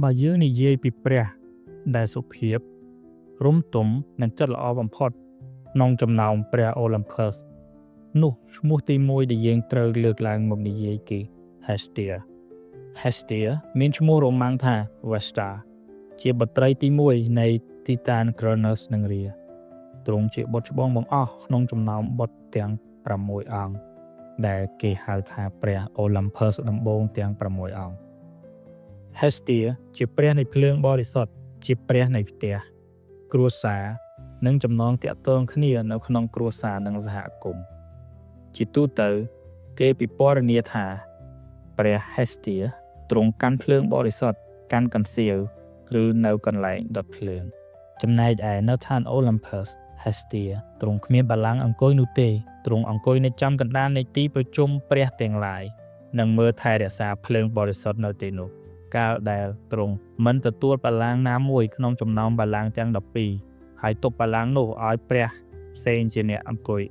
បើយើងនិយាយពីព្រះដែលសុភាពរំទុំនិងចិត្តល្អបំផុតក្នុងចំណោមព្រះ Olympus នោះឈ្មោះទី1ដែលយើងត្រូវលើកឡើងមកនិយាយគឺ Hestia មានឈ្មោះរ៉ូម៉ាំងថា Vesta ជាបុត្រីទី1នៃ Titan Cronus និង Rhea ទ្រង់ជាបុត្រច្បងបង្អស់ក្នុងចំណោមបុត្រទាំង6អង្គដែលគេហៅថាព្រះ Olympus ដំបូងទាំង6អង្គ Hestia ជាព្រះនៃភ្លើងបរិសុទ្ធជាព្រះនៃផ្ទះគ្រួសារនិងចំណងតាក់ទងគ្នានៅក្នុងគ្រួសារនិងសហគមន៍ជាទូទៅគេពិពណ៌នាថាព្រះ Hestia ទ្រង់កាន់ភ្លើងបរិសុទ្ធកាន់កន្សៀវឬនៅកន្លែងដុតភ្លើងចំណែកឯនៅឋាន Olympus Hestia ទ្រង់គ្មានបល្ល័ង្កអង្គុយនោះទេទ្រង់អង្គុយនៅចំកណ្ដាលនៃទីប្រជុំព្រះទាំងឡាយនិងមើលថែរក្សាភ្លើងបរិសុទ្ធនៅទីនោះកាលដែលទ្រង់មិនទទួលបល្ល័ង្កណាមួយក្នុងចំណោមបល្ល័ង្កទាំង12ហើយទុកបល្ល័ង្កនោះឲ្យព្រះផ្សេងជាអ្នកអង្គុយ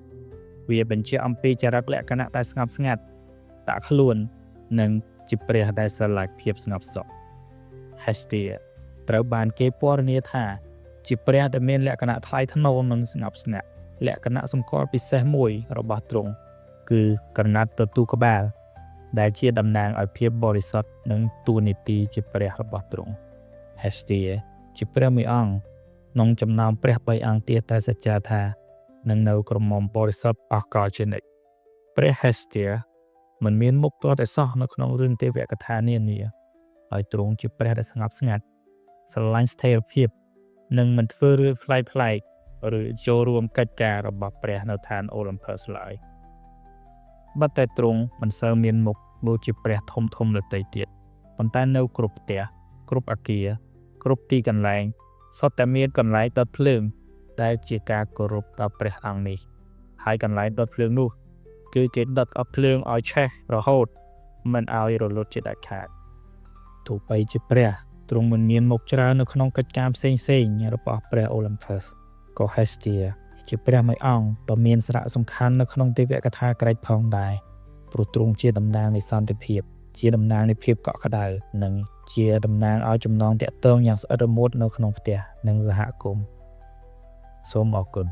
វាបញ្ជាក់អំពីចរិតលក្ខណៈដែលស្ងប់ស្ងាត់តាក់ខ្លួននិងជាព្រះដែលស្រឡាញ់ភាពស្ងប់សុខ Hestia ត្រូវបានគេពណ៌នាថាជាព្រះដែលមានលក្ខណៈថ្លៃថ្នូរនិងស្ងប់ស្ងាត់លក្ខណៈសម្គាល់ពិសេសមួយរបស់ទ្រង់គឺក្រណាត់ទទួលក្បាលដែលជាតំណាងឲ្យភាពបរិសុទ្ធនិងតួនាទីជាព្រះរបស់ទ្រង់ Hestia ជាព្រះមួយអង្គក្នុងចំណោមព្រះ3អង្គទៀតដែលសច្ចាថានឹងនៅក្រមុំបរិសុទ្ធអស់កលជានិច្ចព្រះ Hestia មិនមានមុខទាល់តែសោះនៅក្នុងរឿងទេវកថានានាហើយទ្រង់ជាព្រះដែលស្ងប់ស្ងាត់ស្រឡាញ់ស្ថិរភាពនិងមិនធ្វើរឿងប្លែកៗឬចូលរួមកិច្ចការរបស់ព្រះនៅឋាន Olympus ឡើយបើតែទ្រង់មិនសូវមានមុខដូចជាព្រះធំៗដទៃទៀតប៉ុន្តែនៅគ្រប់ផ្ទះគ្រប់អគារគ្រប់ទីកន្លែងសុទ្ធតែមានកន្លែងដុតភ្លើងដែលជាការគោរពដល់ព្រះអង្គនេះហើយកន្លែងដុតភ្លើងនោះគឺគេដុតអស់ភ្លើងឲ្យឆេះរហូតមិនឲ្យរលត់ជាដាច់ខាតទោះបីជាព្រះទ្រង់មិនមានមុខច្រើននៅក្នុងកិច្ចការផ្សេងៗរបស់ព្រះ Olympus ក៏ Hestia ជាព្រះមួយអង្គដ៏មានសារៈសំខាន់នៅក្នុងទេវកថាក្រិកផងដែរព្រោះទ្រង់ជាតំណាងនៃសន្តិភាពជាតំណាងនៃភាពកក់ក្ដៅនិងជាតំណាងឲ្យចំណងតាក់ទងយ៉ាងស្អិតរមួតនៅក្នុងផ្ទះនិងសហគមន៍សូមអរគុណ